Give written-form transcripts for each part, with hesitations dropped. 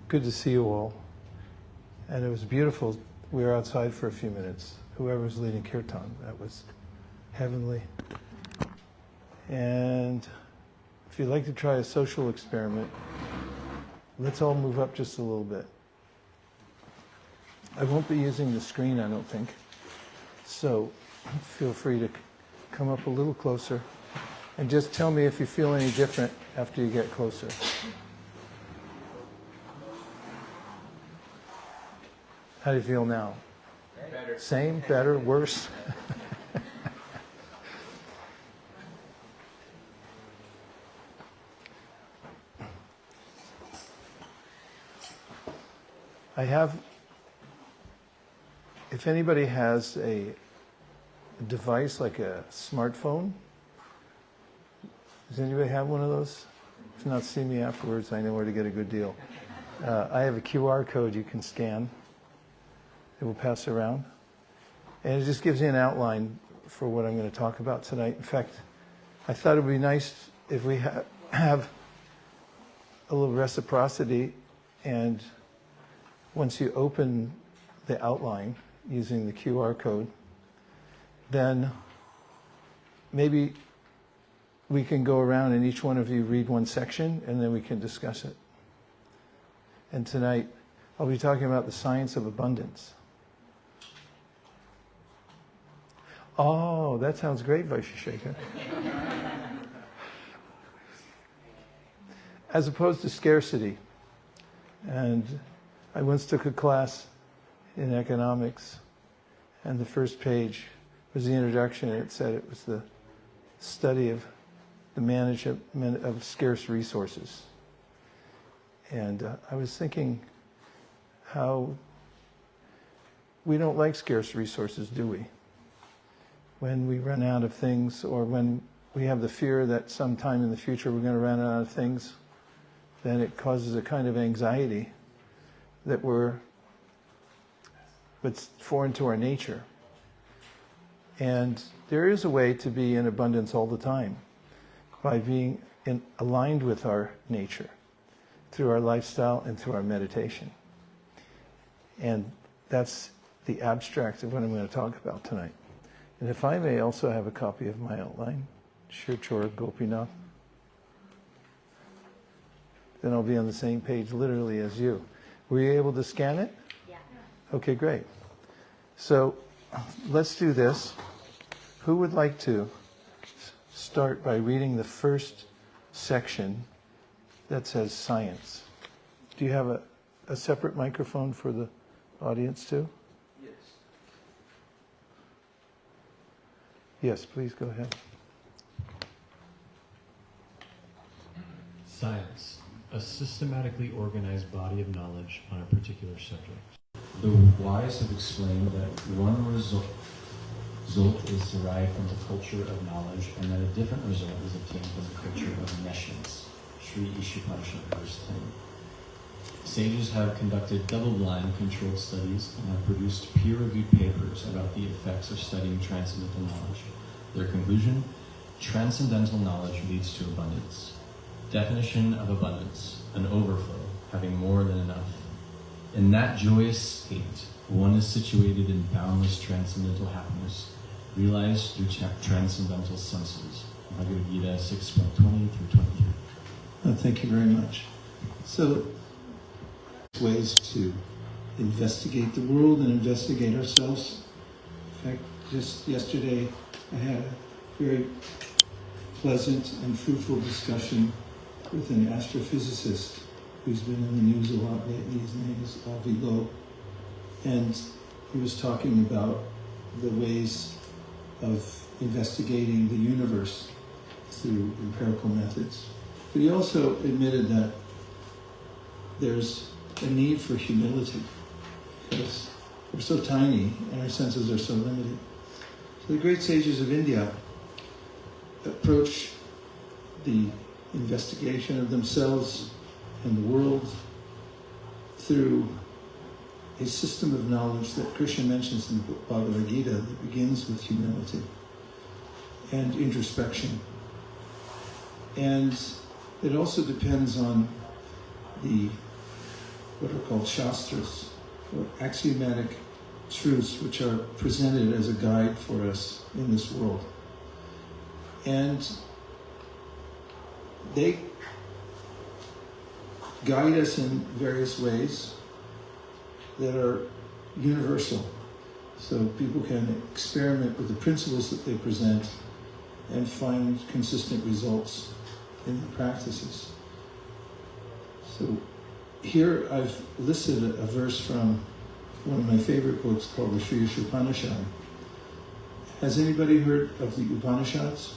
Good to see you all. And it was beautiful. We were outside for a few minutes. Whoever was leading kirtan, that was heavenly. And if you'd like to try a social experiment, let's all move up just a little bit. I won't be using the screen, I don't think. So feel free to come up a little closer and just tell me if you feel any different after you get closer. How do you feel now? Better. Same, better, worse? I have, if anybody has a device like a smartphone, does anybody have one of those? If not, see me afterwards. I know where to get a good deal. I have a QR code you can scan. It will pass around. And it just gives you an outline for what I'm going to talk about tonight. In fact, I thought it would be nice if we have a little reciprocity, and once you open the outline using the QR code, then maybe we can go around and each one of you read one section and then we can discuss it. And tonight I'll be talking about the science of abundance. Oh, that sounds great, Vaisesika. As opposed to scarcity. And I once took a class in economics, and the first page was the introduction, and it said it was the study of the management of scarce resources. And I was thinking how we don't like scarce resources, do we? When we run out of things, or when we have the fear that sometime in the future we're going to run out of things, then it causes a kind of anxiety that it's foreign to our nature. And there is a way to be in abundance all the time by being aligned with our nature through our lifestyle and through our meditation. And that's the abstract of what I'm going to talk about tonight. And if I may also have a copy of my outline, Shirchora Gopinath, then I'll be on the same page literally as you. Were you able to scan it? Yeah. Okay, great. So let's do this. Who would like to start by reading the first section that says science? Do you have a separate microphone for the audience too? Yes. Yes, please go ahead. Science, a systematically organized body of knowledge on a particular subject. The wise have explained that one result is derived from the culture of knowledge, and that a different result is obtained from the culture of nescience. Sri Ishupanishad, verse 10. Sages have conducted double-blind controlled studies and have produced peer-reviewed papers about the effects of studying transcendental knowledge. Their conclusion: transcendental knowledge leads to abundance. Definition of abundance: an overflow, having more than enough. In that joyous state, one is situated in boundless transcendental happiness, realized through transcendental senses. Bhagavad Gītā 6.20 through 23. Thank you very much. So, ways to investigate the world and investigate ourselves. In fact, just yesterday I had a very pleasant and fruitful discussion with an astrophysicist who's been in the news a lot lately. His name is Avi Loeb. And he was talking about the ways of investigating the universe through empirical methods. But he also admitted that there's a need for humility because we're so tiny and our senses are so limited. So the great sages of India approach the investigation of themselves and the world through a system of knowledge that Krishna mentions in the Bhagavad Gītā that begins with humility and introspection. And it also depends on the what are called shastras, or axiomatic truths which are presented as a guide for us in this world. And they guide us in various ways that are universal. So people can experiment with the principles that they present and find consistent results in the practices. So here I've listed a verse from one of my favorite books called the Sri Upanishad. Has anybody heard of the Upanishads?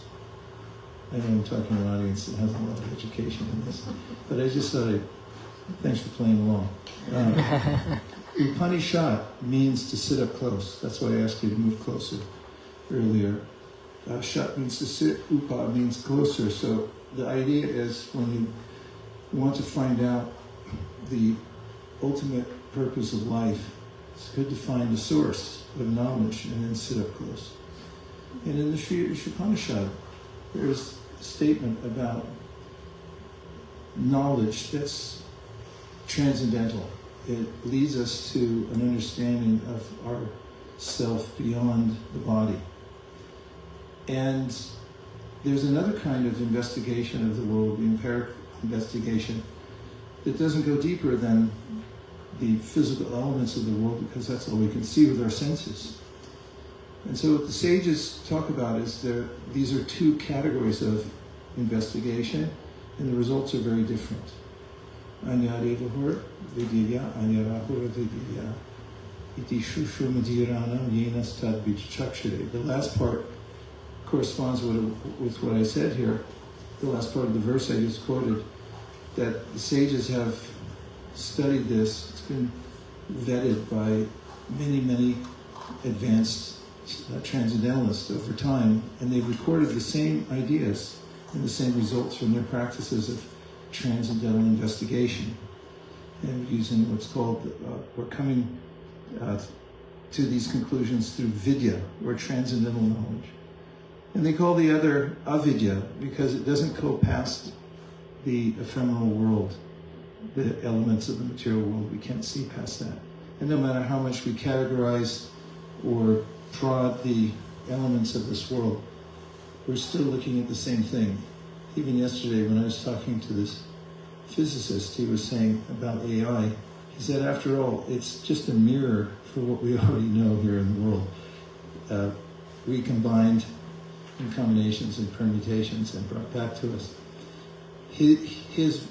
I know I'm talking to an audience that has a lot of education in this, but I just thought thanks for playing along. Upanishad means to sit up close. That's why I asked you to move closer earlier. Shat means to sit, upa means closer. So the idea is when you want to find out the ultimate purpose of life, it's good to find the source of knowledge and then sit up close. And in the Sri Upanishad, there's a statement about knowledge that's transcendental. It leads us to an understanding of our self beyond the body. And there's another kind of investigation of the world, the empiric investigation, that doesn't go deeper than the physical elements of the world, because that's all we can see with our senses. And so what the sages talk about is these are two categories of investigation, and the results are very different. Anyarevahur vidya, anyarahur vidya, iti shushumadhiranam yenas tad vichakshare. The last part corresponds with what I said here, the last part of the verse I just quoted, that the sages have studied this. It's been vetted by many, many advanced transcendentalists over time, and they've recorded the same ideas and the same results from their practices of transcendental investigation, and using what's called, we're coming to these conclusions through vidya, or transcendental knowledge. And they call the other avidya because it doesn't go past the ephemeral world, the elements of the material world. We can't see past that. And no matter how much we categorize or prod the elements of this world, we're still looking at the same thing. Even yesterday when I was talking to this physicist, he was saying about AI, he said, after all, it's just a mirror for what we already know here in the world, recombined in combinations and permutations and brought back to us. His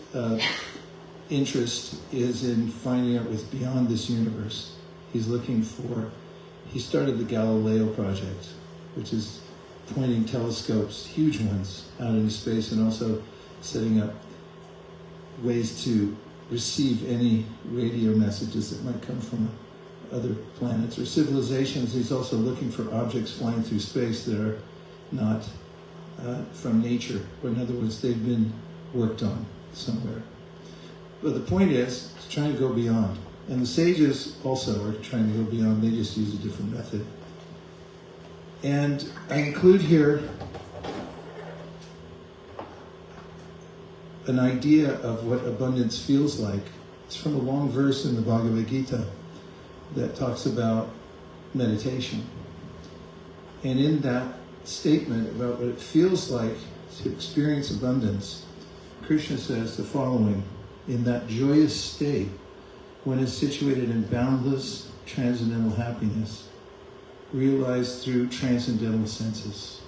interest is in finding out what's beyond this universe. He's looking for, he started the Galileo project, which is pointing telescopes, huge ones, out into space, and also setting up ways to receive any radio messages that might come from other planets or civilizations. He's also looking for objects flying through space that are not from nature, or in other words, they've been worked on somewhere. But the point is, it's trying to go beyond. And the sages also are trying to go beyond, they just use a different method. And I include here an idea of what abundance feels like. It's from a long verse in the Bhagavad Gītā that talks about meditation. And in that statement about what it feels like to experience abundance, Krishna says the following: in that joyous state, one is situated in boundless transcendental happiness, realized through transcendental senses.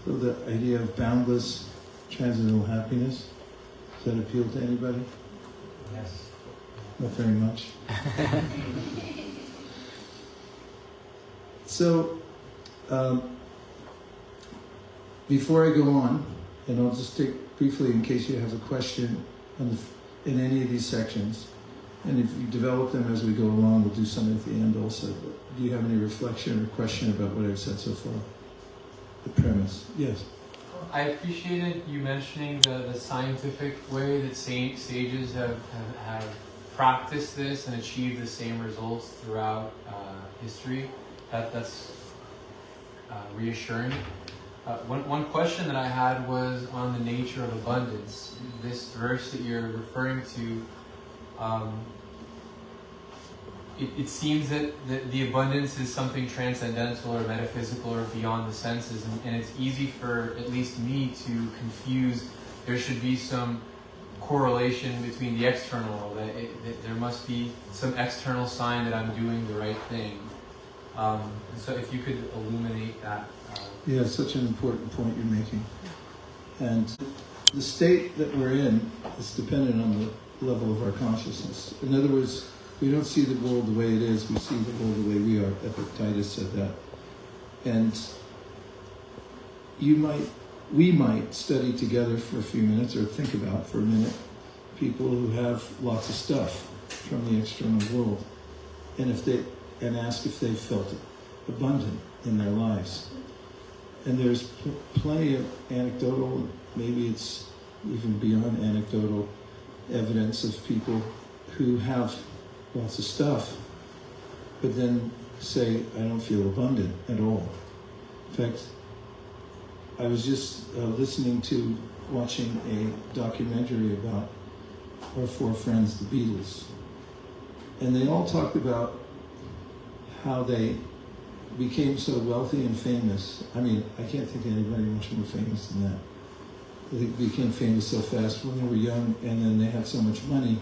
So the idea of boundless transcendental happiness, does that appeal to anybody? Yes. Not very much. So, before I go on, and I'll just take briefly in case you have a question in any of these sections, and if you develop them as we go along, we'll do some at the end also. But do you have any reflection or question about what I've said so far? The premise. Yes? I appreciated you mentioning the scientific way that sages have practiced this and achieved the same results throughout history. That's reassuring. One question that I had was on the nature of abundance. This verse that you're referring to it seems that the abundance is something transcendental or metaphysical or beyond the senses, and it's easy for at least me to confuse. There should be some correlation between the external world, that there must be some external sign that I'm doing the right thing. So if you could illuminate that. Yeah, such an important point you're making. And the state that we're in is dependent on the level of our consciousness. In other words, we don't see the world the way it is, we see the world the way we are. Epictetus said that. And we might study together for a few minutes, or think about for a minute, people who have lots of stuff from the external world, and ask if they felt abundant in their lives. And there's plenty of anecdotal, maybe it's even beyond anecdotal, evidence of people who have lots of stuff, but then say, I don't feel abundant at all. In fact, I was just watching a documentary about our four friends, the Beatles. And they all talked about how they became so wealthy and famous. I mean, I can't think of anybody much more famous than that. They became famous so fast when they were young, and then they had so much money.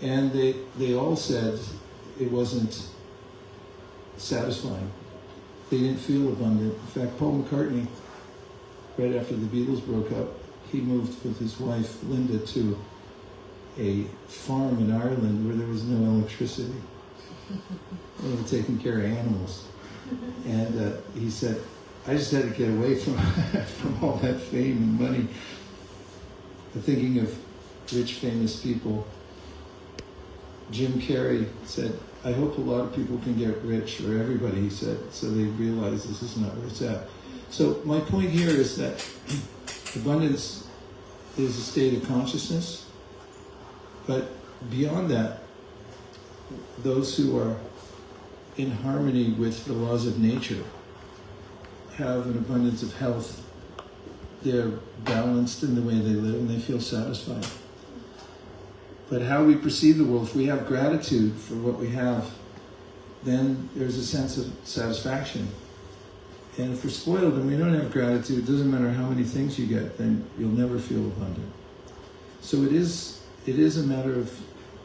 And they all said it wasn't satisfying. They didn't feel abundant. In fact, Paul McCartney, right after the Beatles broke up, he moved with his wife, Linda, to a farm in Ireland where there was no electricity. They were taking care of animals. And he said, I just had to get away from all that fame and money. Thinking of rich, famous people, Jim Carrey said, I hope a lot of people can get rich, or everybody, he said, so they realize this is not where it's at. So my point here is that abundance is a state of consciousness, but beyond that, those who are in harmony with the laws of nature have an abundance of health. They're balanced in the way they live, and they feel satisfied. But how we perceive the world, if we have gratitude for what we have, then there's a sense of satisfaction. And if we're spoiled and we don't have gratitude, it doesn't matter how many things you get, then you'll never feel abundant. So it is a matter of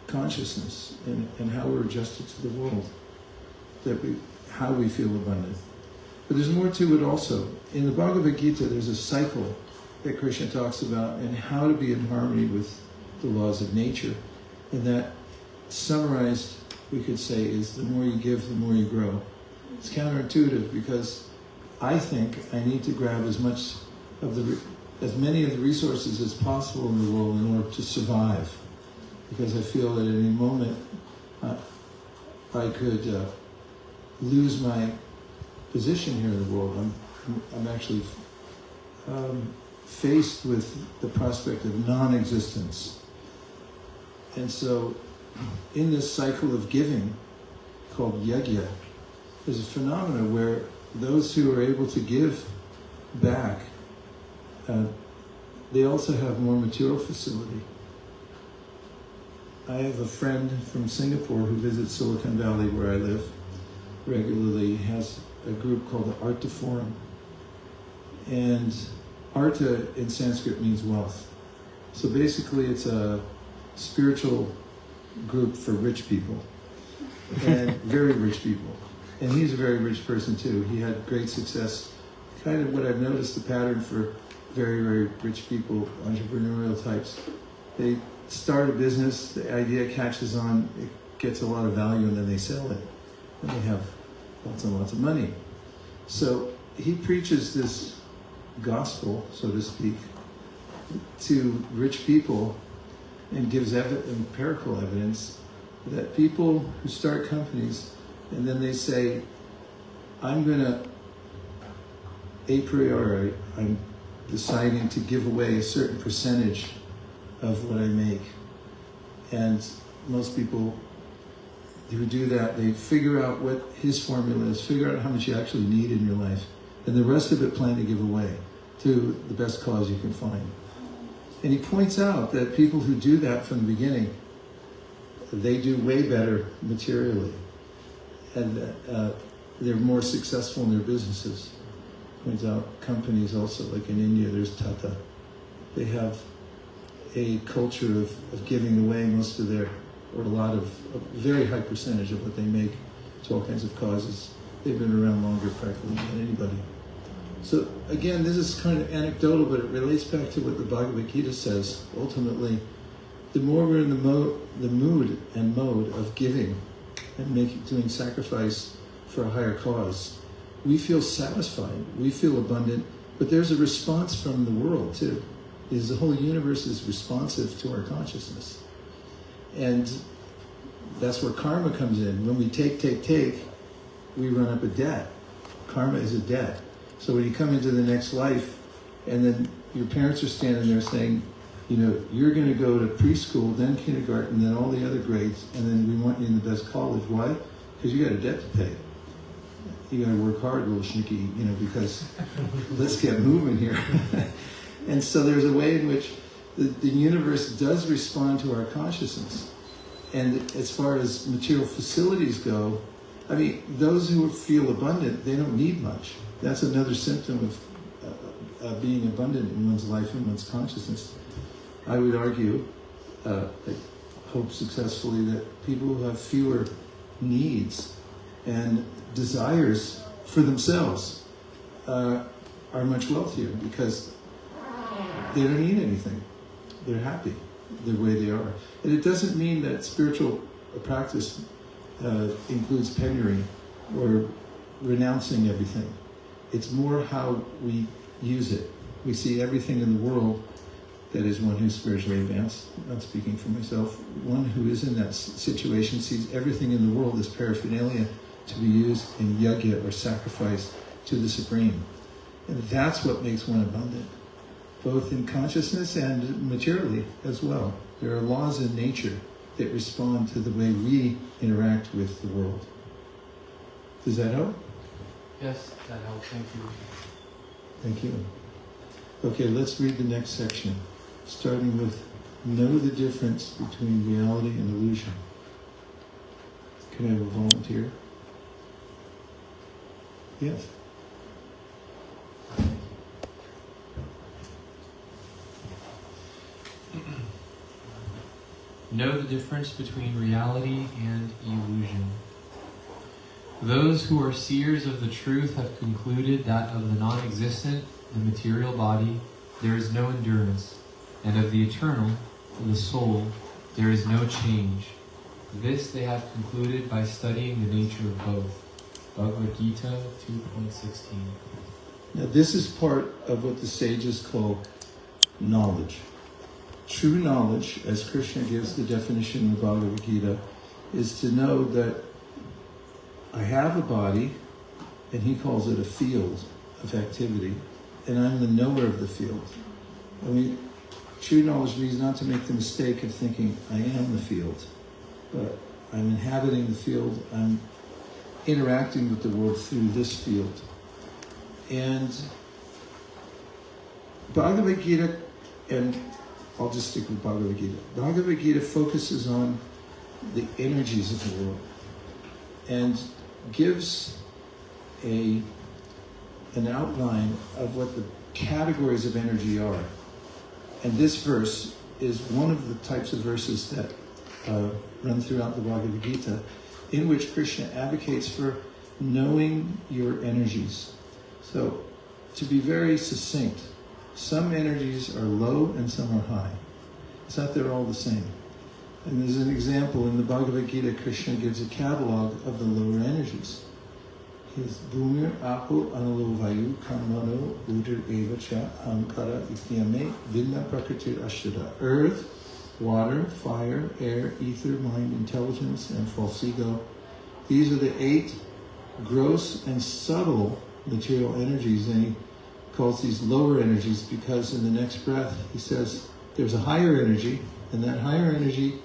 consciousness and how we're adjusted to the world, how we feel abundant. But there's more to it also. In the Bhagavad Gītā, there's a cycle that Krishna talks about, and how to be in harmony with the laws of nature. And that, summarized, we could say, is the more you give, the more you grow. It's counterintuitive, because I think I need to grab as many of the resources as possible in the world in order to survive. Because I feel that at any moment I could lose my position here in the world. I'm actually faced with the prospect of non-existence. And so, in this cycle of giving, called yajna, there's a phenomenon where those who are able to give back, they also have more material facility. I have a friend from Singapore who visits Silicon Valley, where I live regularly. He has a group called the Artha Forum. And Artha in Sanskrit means wealth. So basically it's a spiritual group for rich people, and very rich people. And he's a very rich person too. He had great success. Kind of what I've noticed, the pattern for very, very rich people, entrepreneurial types. They start a business, the idea catches on, it gets a lot of value, and then they sell it. And they have lots and lots of money. So he preaches this gospel, so to speak, to rich people, and gives empirical evidence that people who start companies and then they say, I'm deciding to give away a certain percentage of what I make. And most people who do that, they figure out what his formula is, figure out how much you actually need in your life, and the rest of it plan to give away to the best cause you can find. And he points out that people who do that from the beginning they do way better materially, and they're more successful in their businesses. Points out companies also, like in India, there's Tata. They have a culture of giving away most of their, or a very high percentage of what they make to all kinds of causes. They've been around longer practically than anybody. So again, this is kind of anecdotal, but it relates back to what the Bhagavad Gītā says. Ultimately, the more we're in the mood and mode of giving and doing sacrifice for a higher cause, we feel satisfied, we feel abundant, but there's a response from the world too. The whole universe is responsive to our consciousness. And that's where karma comes in. When we take, we run up a debt. Karma is a debt. So when you come into the next life, and then your parents are standing there saying, you're going to go to preschool, then kindergarten, then all the other grades, and then we want you in the best college. Why? Because you got a debt to pay. You got to work hard, little schnicky, because let's get moving here. And so there's a way in which the universe does respond to our consciousness. And as far as material facilities go, those who feel abundant, they don't need much. That's another symptom of being abundant in one's life and one's consciousness. I would argue, I hope successfully, that people who have fewer needs and desires for themselves are much wealthier because they don't need anything. They're happy the way they are. And it doesn't mean that spiritual practice includes penury or renouncing everything. It's more how we use it. We see everything in the world, that is one who's spiritually advanced, not speaking for myself, one who is in that situation sees everything in the world as paraphernalia to be used in yajna or sacrifice to the Supreme. And that's what makes one abundant, both in consciousness and materially as well. There are laws in nature that respond to the way we interact with the world. Does that help? Yes, that helps. Thank you. Thank you. Okay, let's read the next section, starting with know the difference between reality and illusion. Can I have a volunteer? Yes. Know the difference between reality and illusion. Those who are seers of the truth have concluded that of the non-existent, the material body, there is no endurance, and of the eternal, the soul, there is no change. This they have concluded by studying the nature of both. Bhagavad Gītā 2.16. Now this is part of what the sages call knowledge. True knowledge, as Krishna gives the definition in the Bhagavad Gītā, is to know that I have a body, and he calls it a field of activity, and I'm the knower of the field. True knowledge means not to make the mistake of thinking I am the field, but I'm inhabiting the field, I'm interacting with the world through this field. And Bhagavad Gītā, and I'll just stick with Bhagavad Gītā. Bhagavad Gītā focuses on the energies of the world and gives an outline of what the categories of energy are. And this verse is one of the types of verses that run throughout the Bhagavad Gītā, in which Krishna advocates for knowing your energies. So, to be very succinct, some energies are low and some are high. It's not they're all the same. And there's an example in the Bhagavad Gītā. Krishna gives a catalog of the lower energies. His Bhumir, Apo, Analo, Vayu, Kamano, Udir, Eva, Cha, Ankara, Ityame, Vidna, Prakritir, Ashtada. Earth, water, fire, air, ether, mind, intelligence, and false ego. These are the 8 gross and subtle material energies, and he calls these lower energies because in the next breath he says there's a higher energy, and that higher energy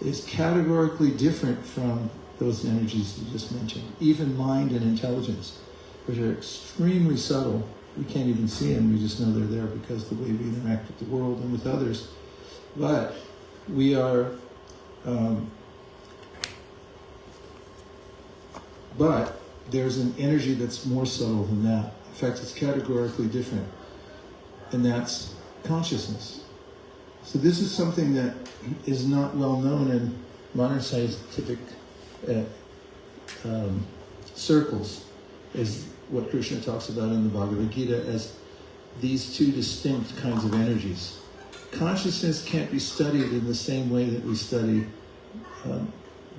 is categorically different from those energies you just mentioned. Even mind and intelligence, which are extremely subtle. We can't even see them, we just know they're there because of the way we interact with the world and with others. But we are But there's an energy that's more subtle than that. In fact, it's categorically different, and that's consciousness. So this is something that is not well known in modern scientific circles, is what Krishna talks about in the Bhagavad Gītā as these two distinct kinds of energies. Consciousness can't be studied in the same way that we study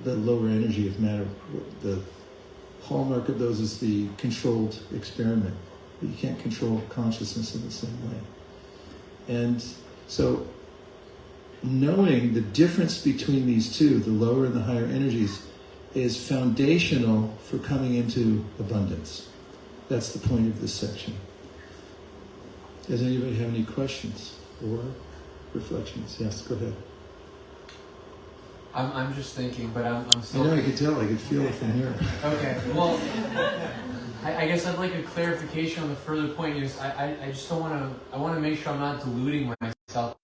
the lower energy of matter. The hallmark of those is the controlled experiment. You can't control consciousness in the same way. And so knowing the difference between these two, the lower and the higher energies, is foundational for coming into abundance. That's the point of this section. Does anybody have any questions or reflections? Yes, go ahead. I'm just thinking, but I'm still... I know, I could tell, I could feel it from here. Okay, well, I guess I'd like a clarification on the further point. Is I just don't want to... I want to make sure I'm not deluding myself.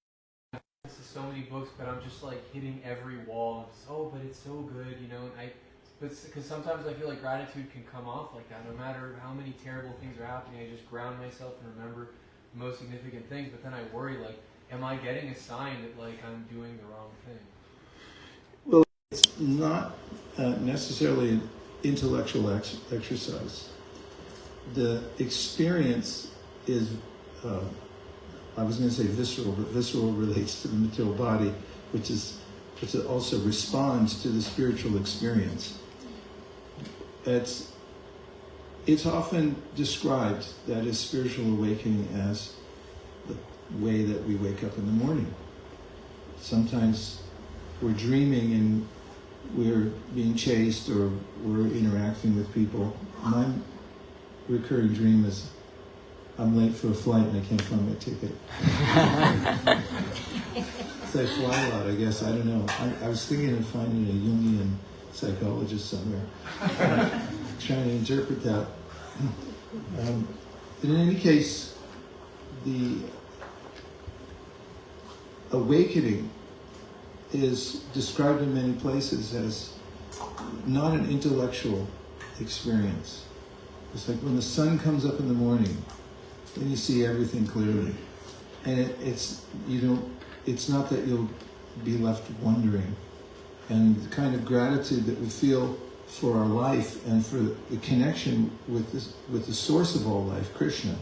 This is so many books, but I'm just like hitting every wall. Just, oh, but it's so good, you know. And because sometimes I feel like gratitude can come off like that. No matter how many terrible things are happening, I just ground myself and remember the most significant things. But then I worry, like, am I getting a sign that like I'm doing the wrong thing? Well, it's not necessarily an intellectual exercise. The experience is, I was going to say visceral, but visceral relates to the material body, which also responds to the spiritual experience. It's often described, that is spiritual awakening, as the way that we wake up in the morning. Sometimes we're dreaming and we're being chased or we're interacting with people. My recurring dream is I'm late for a flight and I can't find my ticket. So I fly a lot, I guess. I don't know. I was thinking of finding a Jungian psychologist somewhere, trying to interpret that. In any case, the awakening is described in many places as not an intellectual experience. It's like when the sun comes up in the morning, then you see everything clearly. And it's not that you'll be left wondering. And the kind of gratitude that we feel for our life and for the connection with the source of all life, Krishna,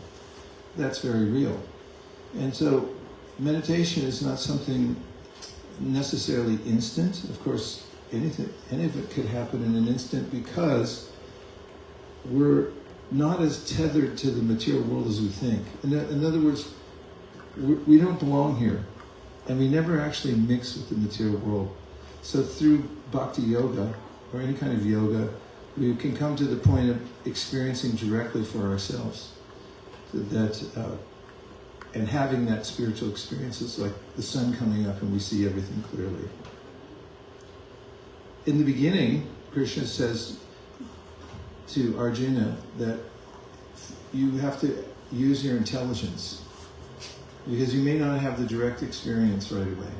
that's very real. And so meditation is not something necessarily instant. Of course, any of it could happen in an instant because we're not as tethered to the material world as we think. In other words, we don't belong here, and we never actually mix with the material world. So through bhakti yoga, or any kind of yoga, we can come to the point of experiencing directly for ourselves. So that, and having that spiritual experience is like the sun coming up and we see everything clearly. In the beginning, Krishna says to Arjuna that you have to use your intelligence because you may not have the direct experience right away.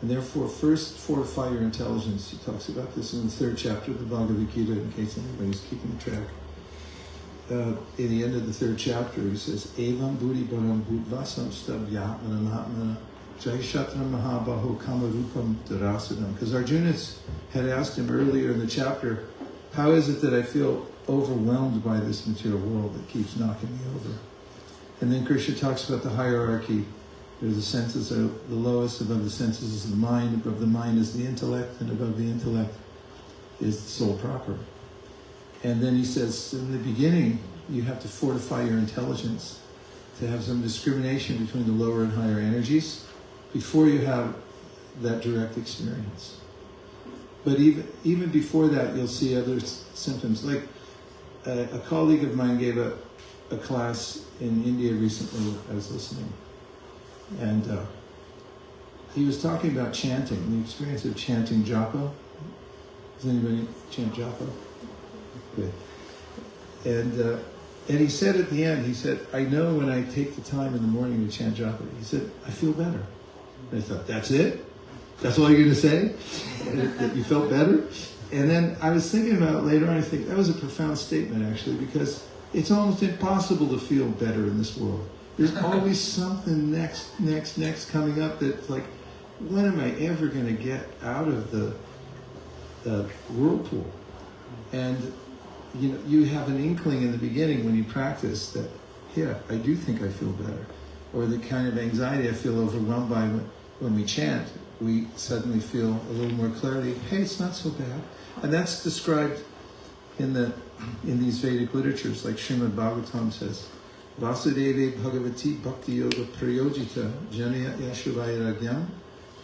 And therefore, first fortify your intelligence. He talks about this in the 3rd chapter of the Bhagavad Gītā, in case anybody's keeping track. In the end of the 3rd chapter, he says, Evam buddhi baram bhutva samstabhya manamahatmana jaishatra mahabaho kamarupam darasadam. Because Arjuna had asked him earlier in the chapter, how is it that I feel overwhelmed by this material world that keeps knocking me over? And then Krishna talks about the hierarchy. The senses are the lowest, above the senses is the mind, above the mind is the intellect, and above the intellect is the soul proper. And then he says, in the beginning, you have to fortify your intelligence to have some discrimination between the lower and higher energies before you have that direct experience. But even before that, you'll see other symptoms. Like a colleague of mine gave a class in India recently. I was listening. And he was talking about chanting, the experience of chanting japa. Does anybody chant japa? Good. And he said at the end, he said, I know when I take the time in the morning to chant japa, he said, I feel better. And I thought, that's it? That's all you're going to say? That you felt better? And then I was thinking about it later on, I think that was a profound statement actually, because it's almost impossible to feel better in this world. There's always something next coming up that's like, when am I ever going to get out of the whirlpool? And you have an inkling in the beginning when you practice that, yeah, I do think I feel better. Or the kind of anxiety I feel overwhelmed by when we chant, we suddenly feel a little more clarity. Hey, it's not so bad. And that's described in these Vedic literatures, like Srimad Bhagavatam says, Vasudeve Bhagavati Bhakti Yoga Prayojita Janaya Yashuvayaragyam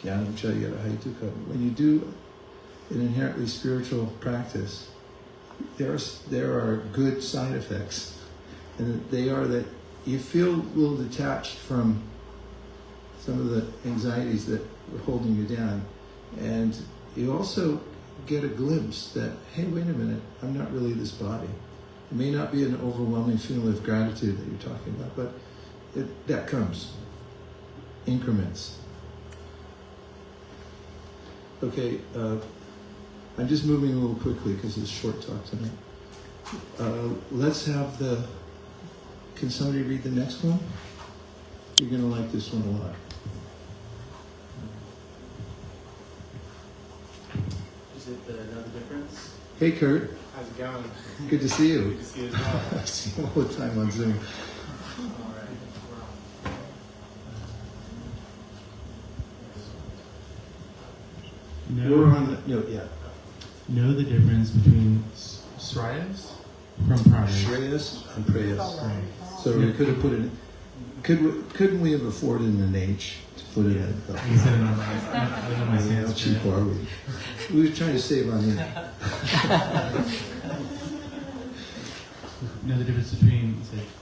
Jnanam Cha Yarahaitukha. When you do an inherently spiritual practice, there are good side effects. And they are that you feel a little detached from some of the anxieties that were holding you down. And you also get a glimpse that, hey, wait a minute, I'm not really this body. It may not be an overwhelming feeling of gratitude that you're talking about, but that comes. Increments. Okay, I'm just moving a little quickly because it's short talk tonight. Let's have can somebody read the next one? You're going to like this one a lot. Is it Know the Difference? Hey, Kurt. How's it going? Good to see you. Good to see you as well. I see you all the time on Zoom. All right. We're on yeah. Know the difference between Shreyas from Prayas. Shreyas and Prayas. So we could have put it. Couldn't we have afforded an H to put it in? You said it on my How cheap are we? We were trying to save on you. Know the difference between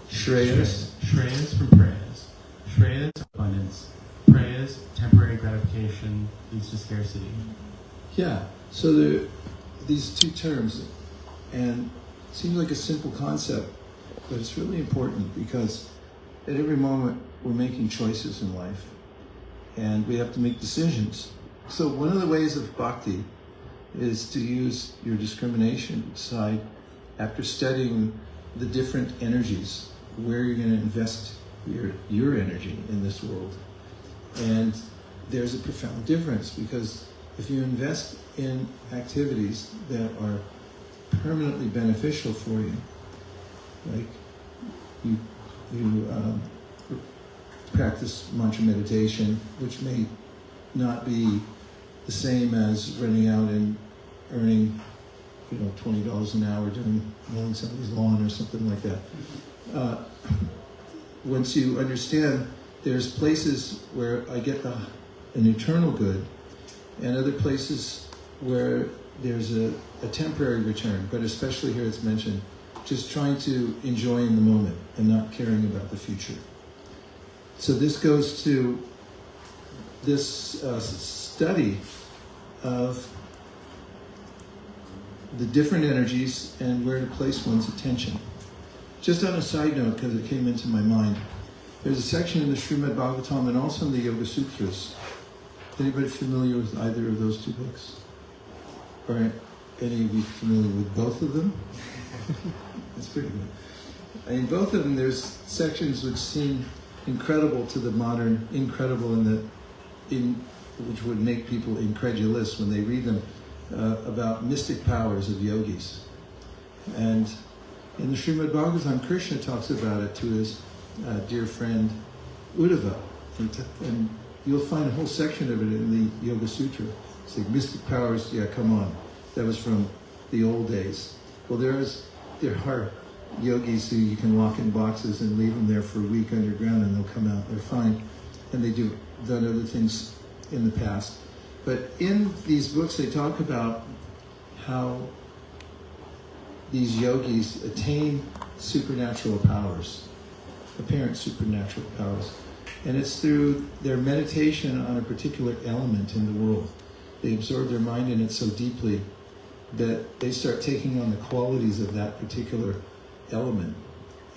Shreyas. Shreyas from Prayas. Shreyas, abundance. Prayas, temporary gratification, leads to scarcity. Yeah. So there, these two terms, and it seems like a simple concept, but it's really important because at every moment we're making choices in life, and we have to make decisions. So one of the ways of bhakti is to use your discrimination side after studying the different energies, where you're going to invest your energy in this world. And there's a profound difference, because if you invest in activities that are permanently beneficial for you, like you practice mantra meditation, which may not be the same as running out and earning, $20 an hour mowing somebody's lawn or something like that. Once you understand, there's places where I get an eternal good, and other places where there's a temporary return, but especially here it's mentioned, just trying to enjoy in the moment and not caring about the future. So this goes to this study of the different energies and where to place one's attention. Just on a side note, because it came into my mind, there's a section in the Srimad Bhagavatam and also in the Yoga Sutras. Anybody familiar with either of those two books? Or any of you familiar with both of them? That's pretty good. In both of them, there's sections which seem incredible to the modern, incredible which would make people incredulous when they read them, about mystic powers of yogis. And in the Srimad Bhagavatam, Krishna talks about it to his dear friend Uddhava. And you'll find a whole section of it in the Yoga Sutra. It's like mystic powers, yeah, come on. That was from the old days. Well, there are yogis who you can lock in boxes and leave them there for a week underground and they'll come out, they're fine. And they've done other things in the past. But in these books they talk about how these yogis attain supernatural powers, apparent supernatural powers. And it's through their meditation on a particular element in the world. They absorb their mind in it so deeply that they start taking on the qualities of that particular element.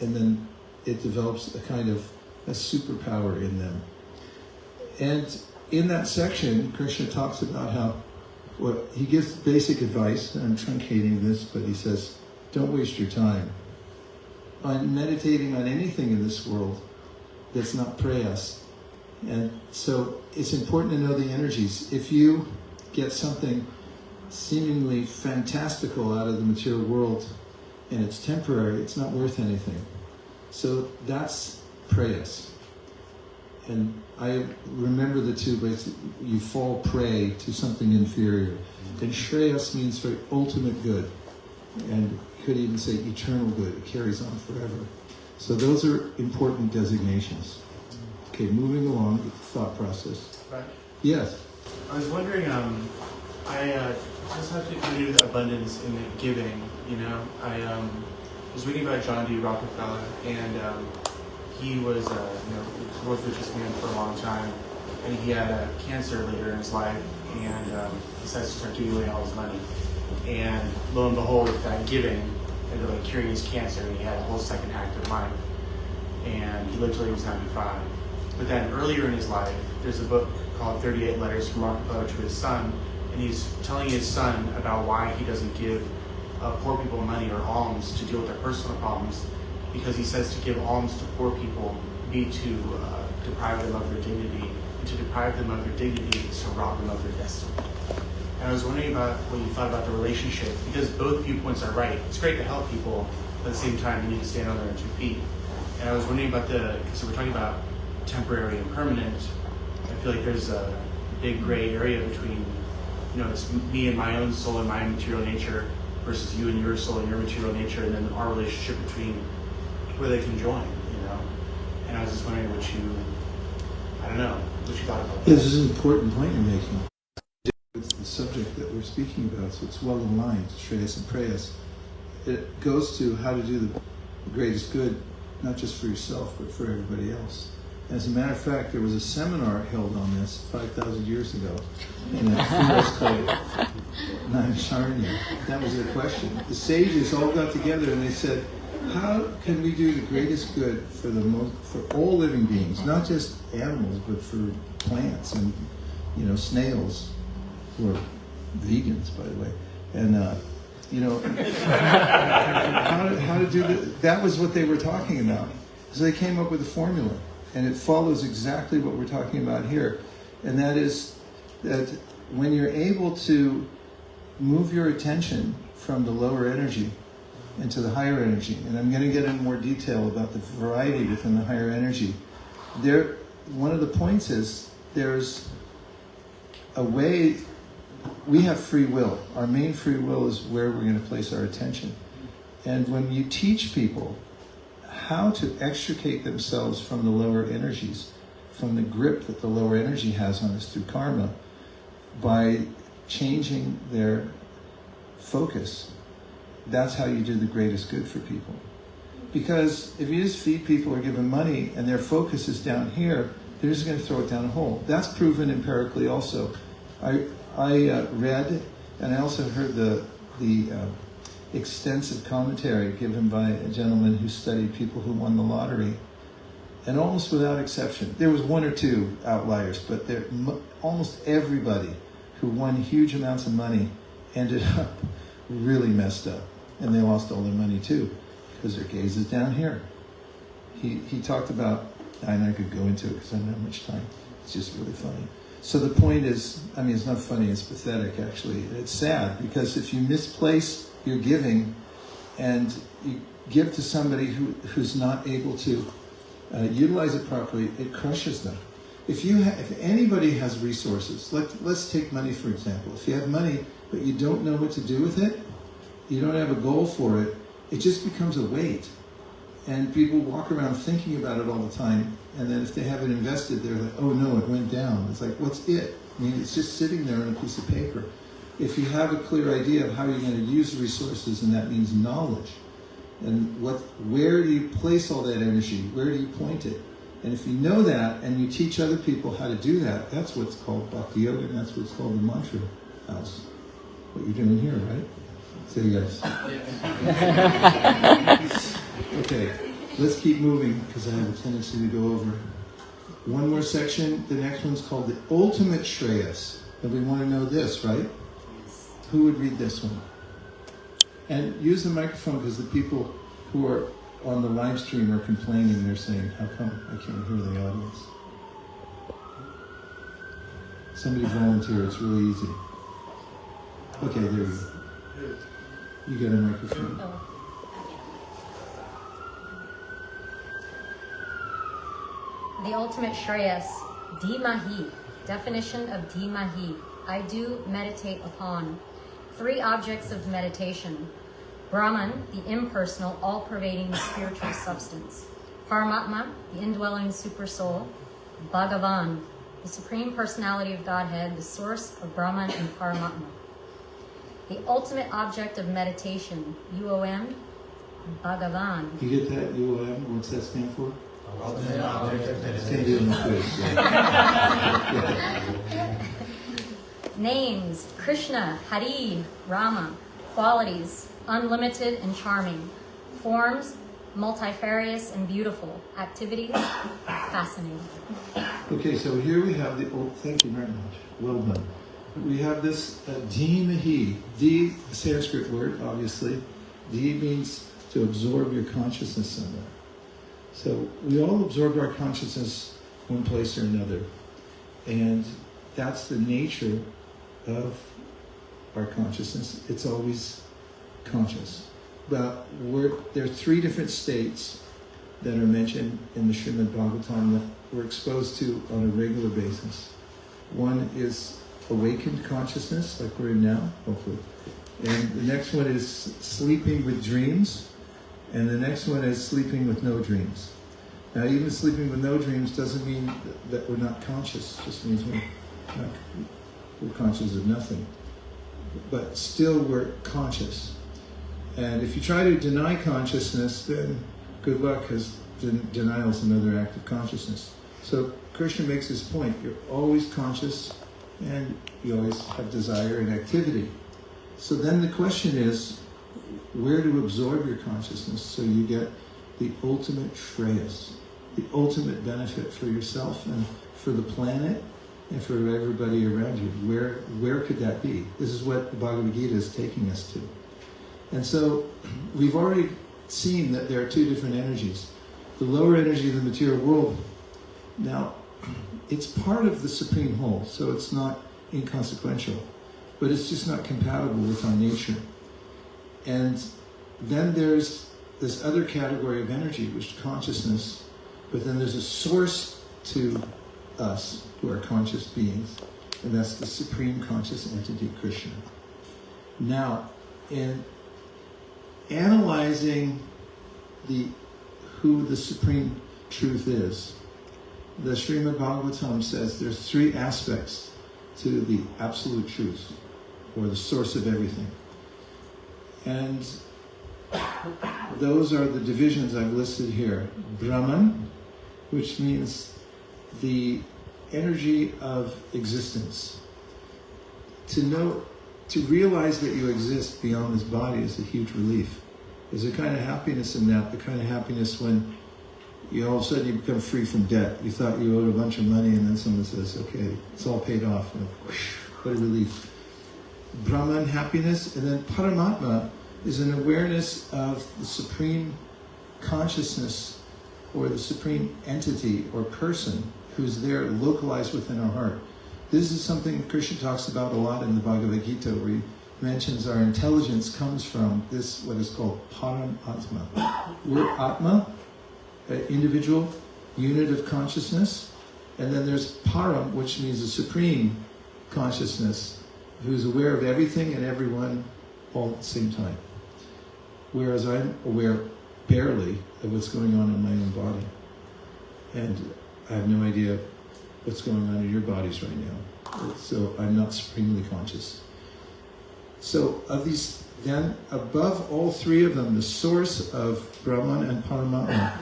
And then it develops a kind of a superpower in them. And in that section, Krishna talks about how Well, he gives basic advice, and I'm truncating this, but he says, don't waste your time on meditating on anything in this world that's not prayas. And so it's important to know the energies. If you get something seemingly fantastical out of the material world and it's temporary, it's not worth anything. So that's prayas. And I remember the two, but you fall prey to something inferior. And shreyas means for ultimate good. And could even say eternal good. It carries on forever. So those are important designations. Okay, moving along with the thought process. Right. Yes. I was wondering, I just have to do with abundance in the giving, you know. I was reading about John D. Rockefeller, and he was, the world's richest man for a long time, and he had cancer later in his life, and decided to start giving away all his money. And lo and behold, that giving ended up curing his cancer, and he had a whole second active life. And he lived till he was 95. But then earlier in his life, there's a book called 38 Letters from Rockefeller to his son, and he's telling his son about why he doesn't give poor people money or alms to deal with their personal problems, because he says to give alms to poor people be to deprive them of their dignity, and to deprive them of their dignity is to rob them of their destiny. And I was wondering about what you thought about the relationship, because both viewpoints are right. It's great to help people, but at the same time, you need to stand on their own 2 feet. And I was wondering about so we're talking about temporary and permanent. I feel like there's a big gray area between, it's me and my own soul and my material nature versus you and your soul and your material nature, and then our relationship between where they can join, And I was just wondering what you thought about that. This is an important point you're making. It's the subject that we're speaking about, so it's well in line, shreyas and prayas. It goes to how to do the greatest good, not just for yourself, but for everybody else. As a matter of fact, there was a seminar held on this 5,000 years ago in a forest called Naimiṣāraṇya. That was their question. The sages all got together and they said, how can we do the greatest good for all living beings, not just animals, but for plants and snails, who are vegans, by the way, and how to do that was what they were talking about. So they came up with a formula. And it follows exactly what we're talking about here. And that is that when you're able to move your attention from the lower energy into the higher energy, and I'm going to get into more detail about the variety within the higher energy, one of the points is there's a way, we have free will. Our main free will is where we're going to place our attention. And when you teach people how to extricate themselves from the lower energies, from the grip that the lower energy has on us through karma, by changing their focus, that's how you do the greatest good for people. Because if you just feed people or give them money and their focus is down here, they're just going to throw it down a hole. That's proven empirically also. I read, and I also heard the extensive commentary given by a gentleman who studied people who won the lottery, and almost without exception, there was 1 or 2 outliers, but almost everybody who won huge amounts of money ended up really messed up, and they lost all their money too, because their gaze is down here. He talked about, and I could go into it because I don't have much time, it's just really funny. So the point is, it's not funny, it's pathetic actually. It's sad, because if you misplace your giving and you give to somebody who's not able to utilize it properly, it crushes them. If anybody has resources, let's take money for example. If you have money but you don't know what to do with it, you don't have a goal for it, it just becomes a weight. And people walk around thinking about it all the time, and then if they have it invested, they're like, oh no, it went down. It's like, what's it? It's just sitting there on a piece of paper. If you have a clear idea of how you're going to use resources, and that means knowledge, and where do you place all that energy? Where do you point it? And if you know that, and you teach other people how to do that, that's what's called Bhakti Yoga, and that's what's called the mantra house. What you're doing here, right? Say yes. Okay, let's keep moving, because I have a tendency to go over. One more section. The next one's called the ultimate shreyas. And we want to know this, right? Who would read this one? And use the microphone because the people who are on the live stream are complaining. They're saying, how come I can't hear the audience? Somebody volunteer, it's really easy. Okay, there you go. You get a microphone. The ultimate Shreyas, Dhimahi. Definition of Dhimahi. I do meditate upon. 3 objects of meditation. Brahman, the impersonal, all-pervading spiritual substance. Paramatma, the indwelling supersoul. Bhagavan, the supreme personality of Godhead, the source of Brahman and Paramatma. The ultimate object of meditation, UOM, Bhagavan. You get that, UOM? What's that stand for? Ultimate object of Can't do it in the quiz. Names, Krishna, Hari, Rama. Qualities, unlimited and charming. Forms, multifarious and beautiful. Activities, fascinating. Okay, so here we have the thank you very much. Well done. We have this Dhimahi. Di, a Sanskrit word, obviously. Di means to absorb your consciousness somewhere. So we all absorb our consciousness one place or another. And that's the nature of our consciousness. It's always conscious. But there are 3 different states that are mentioned in the Srimad Bhagavatam that we're exposed to on a regular basis. One is awakened consciousness, like we're in now, hopefully. And the next one is sleeping with dreams. And the next one is sleeping with no dreams. Now, even sleeping with no dreams doesn't mean that we're not conscious. It just means we're conscious of nothing. But still, we're conscious. And if you try to deny consciousness, then good luck, because denial is another act of consciousness. So Krishna makes his point. You're always conscious, and you always have desire and activity. So then the question is, where to absorb your consciousness so you get the ultimate Shreyas, the ultimate benefit for yourself and for the planet and for everybody around you. Where could that be? This is what the Bhagavad Gītā is taking us to. And so we've already seen that there are 2 different energies. The lower energy of the material world, now, it's part of the supreme whole, so it's not inconsequential, but it's just not compatible with our nature. And then there's this other category of energy, which is consciousness, but then there's a source to us, who are conscious beings, and that's the supreme conscious entity, Krishna. Now, in analyzing who the supreme truth is, the Srimad Bhagavatam says there's 3 aspects to the absolute truth, or the source of everything. And those are the divisions I've listed here. Brahman, which means the energy of existence. To realize that you exist beyond this body is a huge relief. There's a kind of happiness in that, the kind of happiness when you all of a sudden you become free from debt. You thought you owed a bunch of money, and then someone says, okay, it's all paid off. And whoosh, what a relief. Brahman, happiness, and then Paramatma is an awareness of the supreme consciousness or the supreme entity or person who's there localized within our heart. This is something Krishna talks about a lot in the Bhagavad Gītā, where he mentions our intelligence comes from this, what is called Paramatma. We're Atma, an individual unit of consciousness, and then there's Param, which means a supreme consciousness, who's aware of everything and everyone all at the same time. Whereas I'm aware barely of what's going on in my own body. And I have no idea what's going on in your bodies right now. So I'm not supremely conscious. So of these, then above all 3 of them, the source of Brahman and Paramatma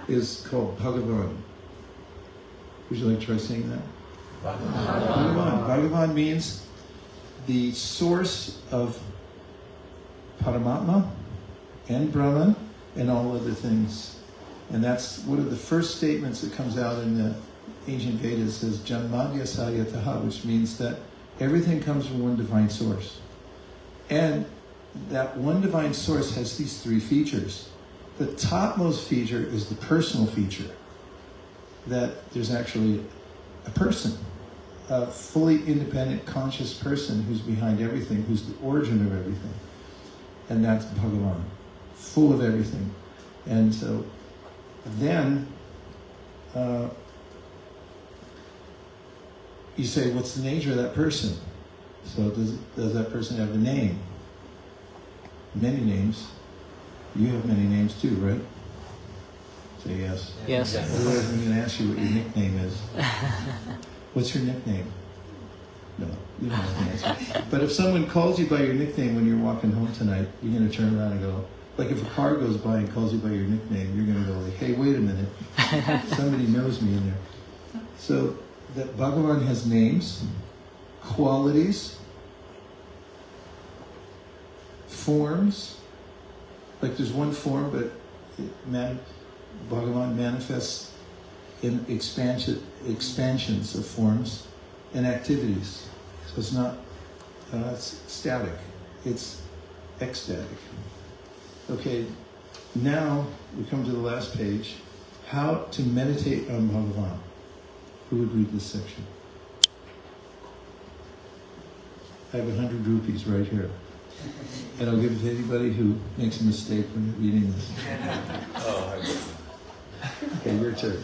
is called Bhagavan. Would you like to try saying that? Bhagavan. Bhagavan means the source of Paramatma and Brahman and all other things. And that's one of the first statements that comes out in the ancient Vedas, says Janmadhyasayataha, which means that everything comes from one divine source. And that one divine source has these three features. The topmost feature is the personal feature, that there's actually a person, a fully independent, conscious person who's behind everything, who's the origin of everything. And that's Bhagavan, full of everything. And so then you say, what's the nature of that person? So does that person have a name? Many names. You have many names too, right? Say yes. Yes. Otherwise I'm going to ask you what your nickname is. What's your nickname? No, you don't have to answer. But if someone calls you by your nickname when you're walking home tonight, you're going to turn around and go, like if a car goes by and calls you by your nickname, you're going to go like, hey, wait a minute. Somebody knows me in there. So that Bhagavan has names, qualities, forms. Like there's one form, but Bhagavan manifests in expansions of forms and activities. So it's not it's static, it's ecstatic. Okay, now we come to the last page. How to meditate on Bhagavan. Who would read this section? I have 100 rupees right here. And I'll give it to anybody who makes a mistake when they're reading this. Okay, your turn.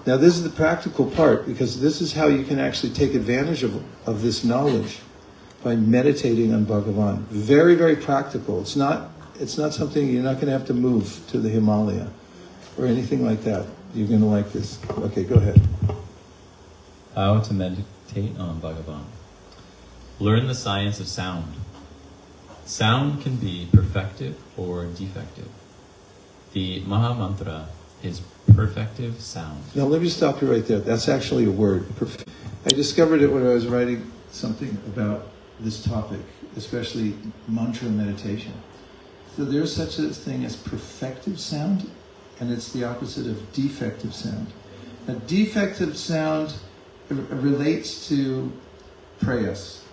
Now this is the practical part, because this is how you can actually take advantage of this knowledge, by meditating on Bhagavan. Very, very practical. It's not something you're not going to have to move to the Himalaya or anything like that. You're going to like this. Okay, go ahead. How to meditate on Bhagavan. Learn the science of sound. Sound can be perfective or defective. The Maha Mantra is perfective sound. Now let me stop you right there. That's actually a word. I discovered it when I was writing something about this topic, especially mantra meditation. So there's such a thing as perfective sound, and it's the opposite of defective sound. Now, defective sound relates to prayas,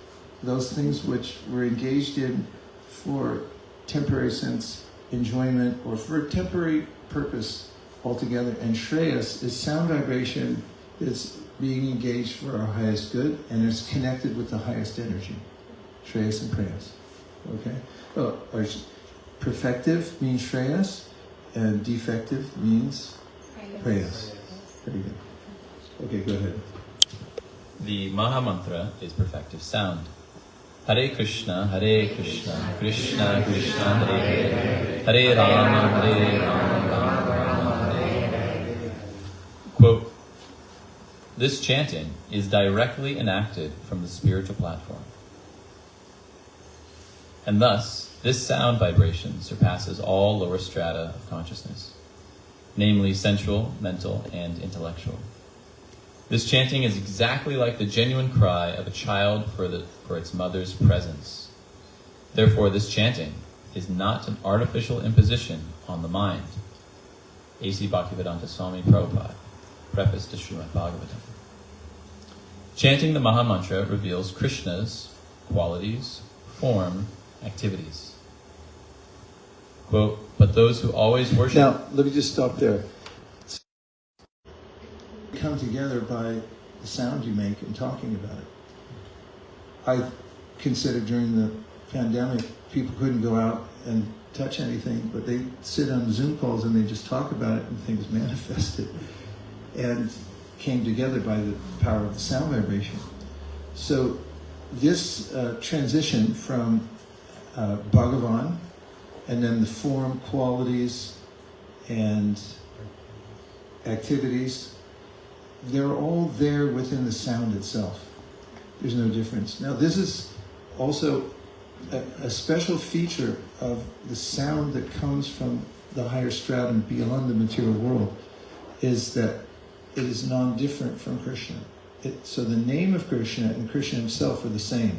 those things which we're engaged in for temporary sense enjoyment or for a temporary purpose altogether. And shreyas is sound vibration that's being engaged for our highest good, and it's connected with the highest energy. Shreyas and prayas. Okay? Well, perfective means shreyas, and defective means prayas. Very good. Okay, go ahead. The Maha Mantra is perfective sound. Hare Krishna, Krishna Krishna, Hare Hare, Hare Rama, Rama Rama, Hare Hare. Quote, this chanting is directly enacted from the spiritual platform. And thus, this sound vibration surpasses all lower strata of consciousness, namely sensual, mental, and intellectual. This chanting is exactly like the genuine cry of a child for its mother's presence. Therefore, this chanting is not an artificial imposition on the mind. A.C. Bhaktivedanta Swami Prabhupada, Preface to Srimad Bhagavatam. Chanting the Maha Mantra reveals Krishna's qualities, form, activities. Quote, but those who always worship... Now, let me just stop there. Come together by the sound you make and talking about it. I considered during the pandemic, people couldn't go out and touch anything, but they sit on Zoom calls and they just talk about it and things manifested and came together by the power of the sound vibration. So this transition from Bhagavan, and then the form, qualities, and activities, they're all there within the sound itself. There's no difference. Now this is also a special feature of the sound that comes from the higher stratum beyond the material world, is that it is non-different from Krishna. So the name of Krishna and Krishna himself are the same.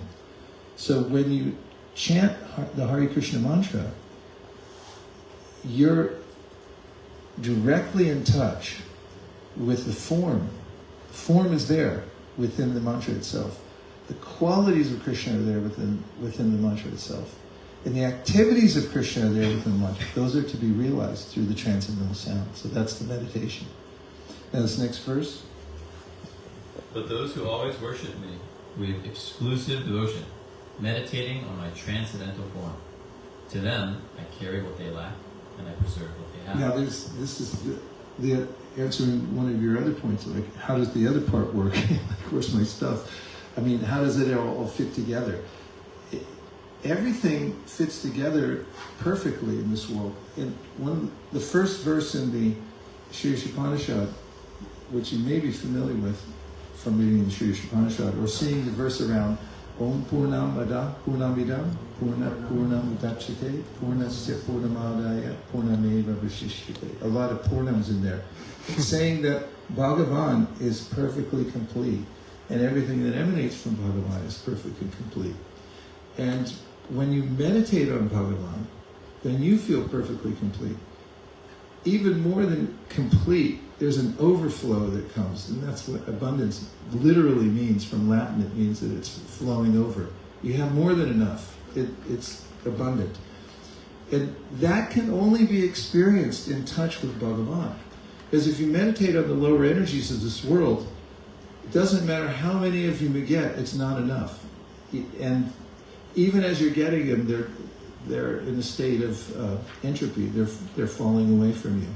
So when you chant the Hare Krishna mantra, you're directly in touch with the form. Form is there within the mantra itself. The qualities of Krishna are there within the mantra itself. And the activities of Krishna are there within the mantra. Those are to be realized through the transcendental sound. So that's the meditation. Now this next verse. But those who always worship me with exclusive devotion, meditating on my transcendental form, to them I carry what they lack and I preserve what they have. Now this is the answering one of your other points, like how does the other part work? Of course, my stuff. I mean, how does it all fit together? Everything fits together perfectly in this world. In the first verse in the Sri Upanishad, which you may be familiar with from reading the Sri Upanishad or seeing the verse around Om Purnam Ada Purnamidam Purnam Udachyate Purnasya Purnamadaya Purnameva Vishishyate. A lot of Purnams in there. It's saying that Bhagavan is perfectly complete and everything that emanates from Bhagavan is perfectly complete. And when you meditate on Bhagavan, then you feel perfectly complete. Even more than complete, there's an overflow that comes, and that's what abundance literally means. From Latin, it means that it's flowing over. You have more than enough. It's abundant. And that can only be experienced in touch with Bhagavan. Because if you meditate on the lower energies of this world, it doesn't matter how many of you you get, it's not enough. And even as you're getting them, they're in a state of entropy. They're falling away from you.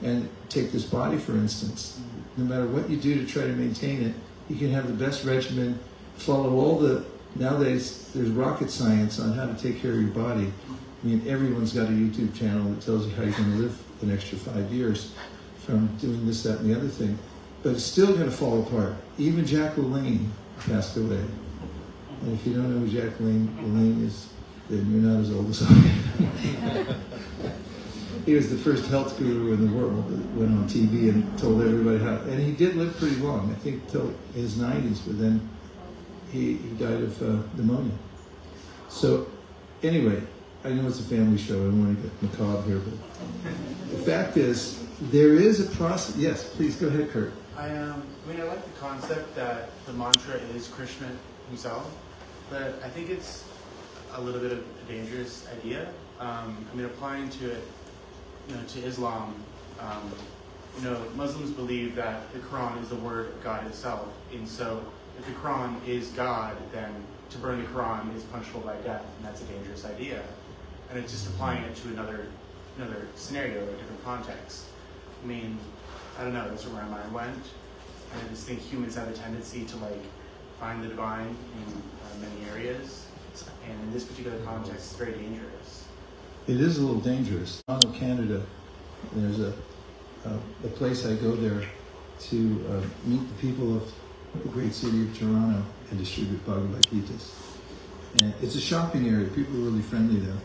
And take this body, for instance. No matter what you do to try to maintain it, you can have the best regimen, follow all the... Nowadays, there's rocket science on how to take care of your body. I mean, everyone's got a YouTube channel that tells you how you're going to live an extra 5 years from doing this, that, and the other thing. But it's still going to fall apart. Even Jack LaLanne passed away. And if you don't know who Jack LaLanne is, then you're not as old as I am. He was the first health guru in the world that went on TV and told everybody how... And he did live pretty long, I think till his 90s, but then he died of pneumonia. So, anyway, I know it's a family show, I don't want to get macabre here, but the fact is, there is a process... Yes, please, go ahead, Kurt. I like the concept that the mantra is Krishna himself, but I think it's a little bit of a dangerous idea. Applying to it, to Islam, Muslims believe that the Quran is the word of God itself, and so if the Quran is God, then to burn the Quran is punishable by death, and that's a dangerous idea. And it's just applying it to another scenario, a different context. I don't know, that's where my mind went. And I just think humans have a tendency to find the divine in many areas, and in this particular context, it's very dangerous. It is a little dangerous. In Toronto, Canada, there's a place I go there to meet the people of the great city of Toronto and distribute Bhagavad Gītās. And it's a shopping area. People are really friendly there.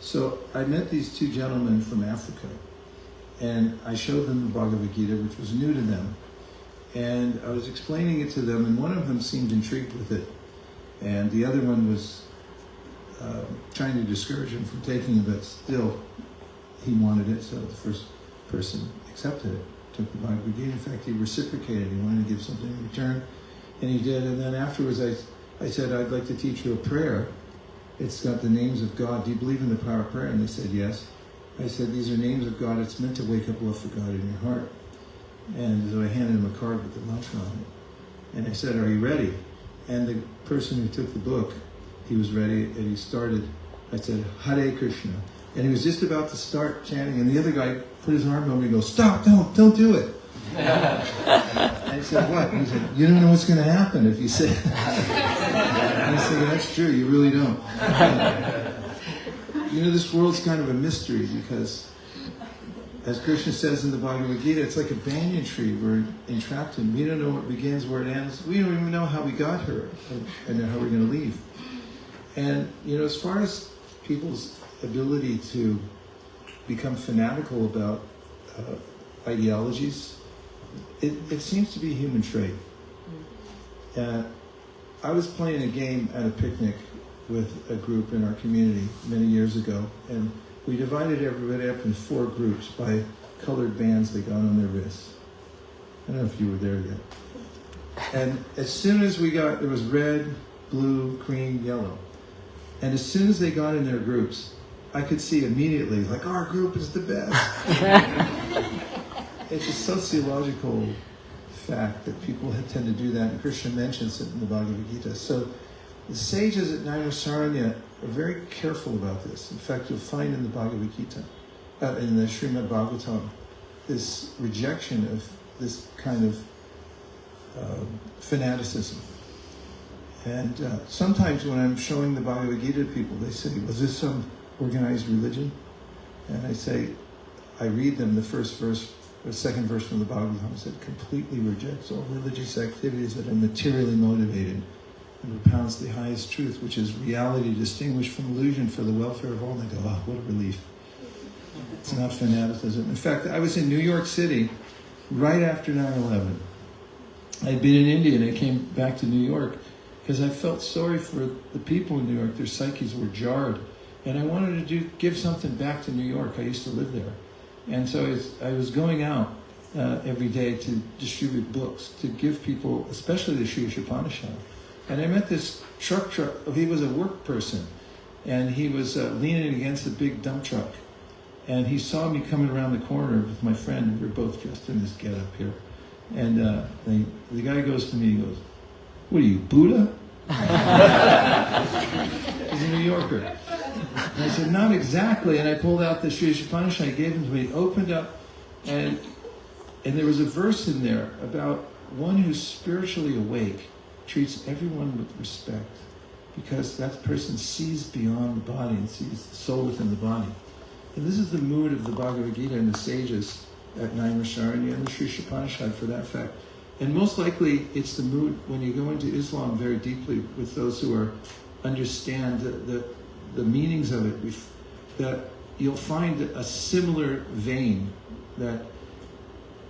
So I met these two gentlemen from Africa, and I showed them the Bhagavad Gītā, which was new to them. And I was explaining it to them, and one of them seemed intrigued with it, and the other one was trying to discourage him from taking it, but still he wanted it, so the first person accepted it, took the Bhagavad Gītā. In fact, he reciprocated. He wanted to give something in return, and he did. And then afterwards I said, I'd like to teach you a prayer. It's got the names of God. Do you believe in the power of prayer? And they said, yes. I said, these are names of God. It's meant to wake up love for God in your heart. And so I handed him a card with the mantra on it. And I said, are you ready? And the person who took the book, he was ready, and he started. I said, Hare Krishna. And he was just about to start chanting, and the other guy put his arm over me and goes, stop, don't do it. I said, what? And he said, you don't know what's going to happen if you say it. And I said, that's true, you really don't. This world's kind of a mystery, because as Krishna says in the Bhagavad Gītā, it's like a banyan tree. We're entrapped in. We don't know what begins, where it ends. We don't even know how we got here and how we're going to leave. And, as far as people's ability to become fanatical about ideologies, it seems to be a human trait. I was playing a game at a picnic with a group in our community many years ago, and we divided everybody up in 4 groups by colored bands they got on their wrists. I don't know if you were there yet. And as soon as we got, there was red, blue, green, yellow. And as soon as they got in their groups, I could see immediately, like, our group is the best. It's a sociological fact that people tend to do that, and Krishna mentions it in the Bhagavad Gītā. So the sages at Naimiṣāraṇya are very careful about this. In fact, you'll find in the Bhagavad Gītā, in the Srimad Bhagavatam, this rejection of this kind of fanaticism. And sometimes when I'm showing the Bhagavad Gītā to people, they say, was this some organized religion? And I say, I read them the first verse, or second verse from the Bhagavatam, said, completely rejects all religious activities that are materially motivated and propounds the highest truth, which is reality distinguished from illusion for the welfare of all. And they go, oh, what a relief. It's not fanaticism. In fact, I was in New York City right after 9/11. I'd been in India and I came back to New York because I felt sorry for the people in New York. Their psyches were jarred. And I wanted to give something back to New York. I used to live there. And so I was going out every day to distribute books, to give people, especially the Sri Upanishad. And I met this truck, he was a work person, and he was leaning against a big dump truck. And he saw me coming around the corner with my friend, and we were both dressed in this get-up here. And the guy goes to me, he goes, what are you, Buddha? He's a New Yorker. And I said, not exactly. And I pulled out the Sri Upanishad, I gave him to me, opened up, and there was a verse in there about one who's spiritually awake treats everyone with respect because that person sees beyond the body and sees the soul within the body. And this is the mood of the Bhagavad Gītā and the sages at Naimiṣāraṇya and the Sri Upanishad for that fact. And most likely it's the mood when you go into Islam very deeply with those who understand the meanings of it, that you'll find a similar vein, that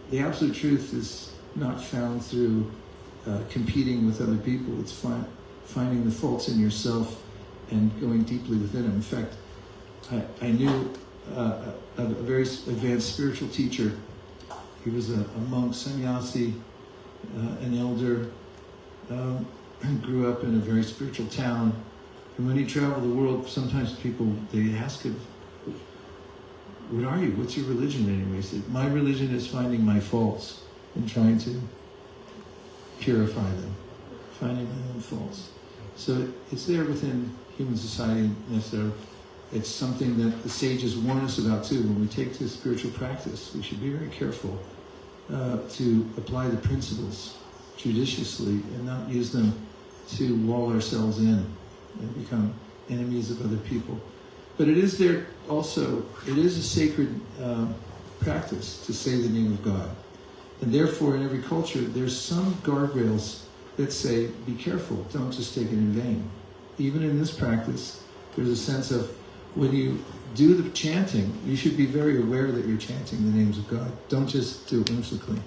the absolute truth is not found through competing with other people. It's finding the faults in yourself and going deeply within them. In fact, I knew a very advanced spiritual teacher. He was a monk, sannyasi, an elder, grew up in a very spiritual town. And when he traveled the world, sometimes people, they ask him, what are you? What's your religion anyway? He said, my religion is finding my faults and trying to purify them, finding my own faults. So it's there within human society. It's something that the sages warn us about too. When we take to spiritual practice, we should be very careful to apply the principles judiciously and not use them to wall ourselves in and become enemies of other people. But it is there also, it is a sacred practice to say the name of God. And therefore in every culture there's some guardrails that say, be careful, don't just take it in vain. Even in this practice, there's a sense of when you do the chanting, you should be very aware that you're chanting the names of God. Don't just do it whimsically.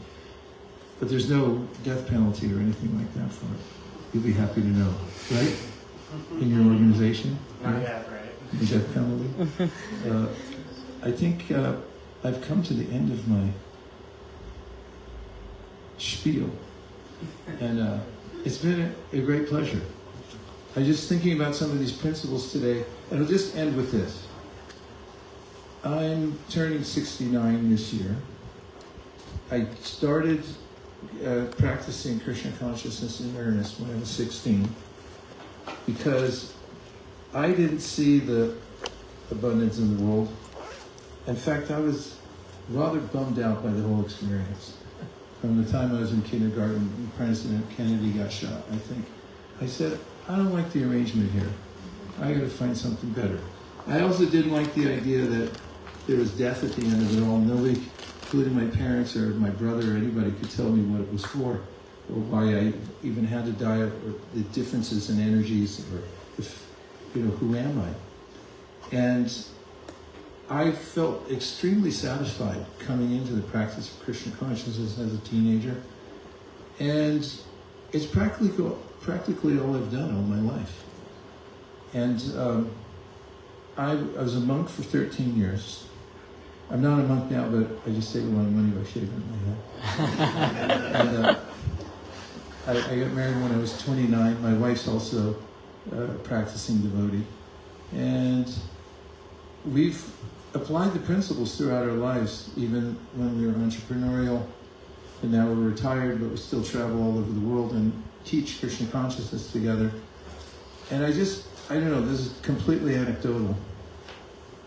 But there's no death penalty or anything like that for it. You'll be happy to know, right? In your organization? Not yet, right? The death penalty. I think I've come to the end of my spiel. And it's been a great pleasure. I was just thinking about some of these principles today, and I'll just end with this. I'm turning 69 this year. I started practicing Krishna consciousness in earnest when I was 16 because I didn't see the abundance in the world. In fact, I was rather bummed out by the whole experience. From the time I was in kindergarten, President Kennedy got shot, I think. I said, I don't like the arrangement here. I got to find something better. I also didn't like the idea that there was death at the end of it all. Nobody, including my parents or my brother or anybody, could tell me what it was for, or why I even had to die, or the differences in energies, or who am I? And I felt extremely satisfied coming into the practice of Krishna consciousness as a teenager, and it's practically all I've done all my life. And I was a monk for 13 years, I'm not a monk now, but I just save a lot of money by shaving my head. And, I got married when I was 29. My wife's also a practicing devotee. And we've applied the principles throughout our lives, even when we were entrepreneurial. And now we're retired, but we still travel all over the world and teach Krishna consciousness together. And I don't know, this is completely anecdotal,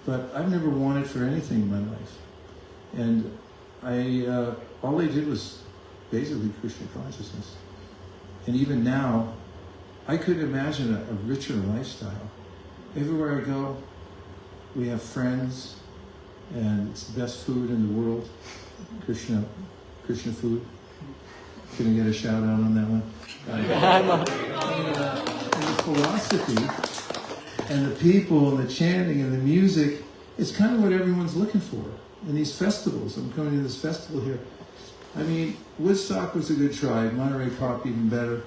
but I've never wanted for anything in my life. And all I did was basically Krishna consciousness. And even now, I couldn't imagine a richer lifestyle. Everywhere I go, we have friends, and it's the best food in the world. Krishna food. Can I get a shout out on that one? And the philosophy, and the people, and the chanting, and the music, it's kind of what everyone's looking for. And these festivals, I'm coming to this festival here. I mean, Woodstock was a good try, Monterey Pop even better,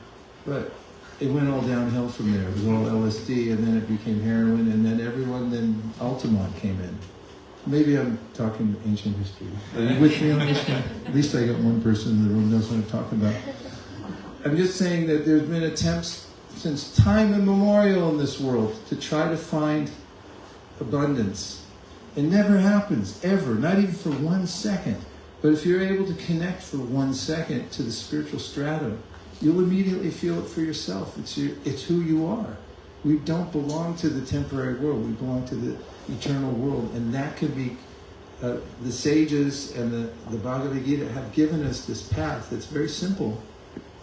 but it went all downhill from there. It was all LSD, and then it became heroin, and then Altamont came in. Maybe I'm talking ancient history. Are you with me on this one? At least I got one person in the room who knows what I'm talking about. I'm just saying that there's been attempts since time immemorial in this world to try to find abundance. It never happens, ever, not even for 1 second. But if you're able to connect for 1 second to the spiritual stratum, you'll immediately feel it for yourself. It's who you are. We don't belong to the temporary world. We belong to the eternal world. And that could be, the sages and the Bhagavad Gītā have given us this path that's very simple.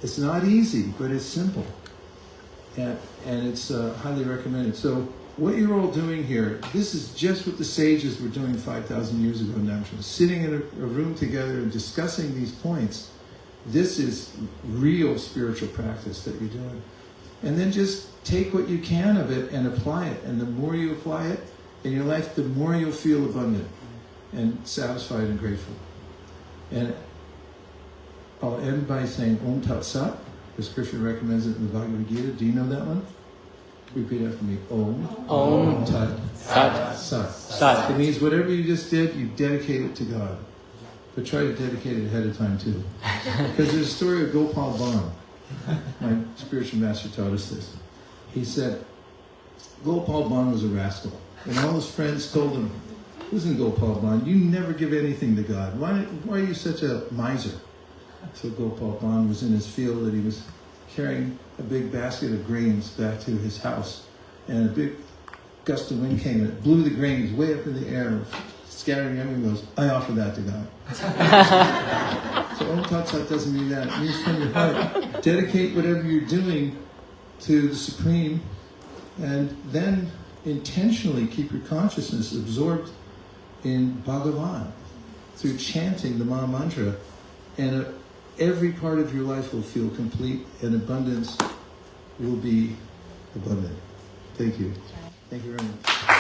It's not easy, but it's simple. And it's highly recommended. So what you're all doing here, this is just what the sages were doing 5,000 years ago now. Sitting in a room together and discussing these points. This is real spiritual practice that you're doing. And then just take what you can of it and apply it. And the more you apply it in your life, the more you'll feel abundant and satisfied and grateful. And I'll end by saying Om Tat Sat, as Krishna recommends it in the Bhagavad Gītā. Do you know that one? Repeat after me. Om Tat Sat. It means whatever you just did, you dedicate it to God. But try to dedicate it ahead of time too. Because there's a story of Gopal Bhatt. My spiritual master taught us this. He said, Gopal Bhatt was a rascal. And all his friends told him, listen, Gopal Bhatt, you never give anything to God. Why are you such a miser? So Gopal Bhatt was in his field and he was carrying a big basket of grains back to his house. And a big gust of wind came and it blew the grains way up in the air, scattering everything. Goes, I offer that to God. So Om Tat Sat doesn't mean that. It means from your heart. Dedicate whatever you're doing to the Supreme, and then intentionally keep your consciousness absorbed in Bhagavan through chanting the Maha Mantra, and every part of your life will feel complete, and abundance will be abundant. Thank you. Thank you very much.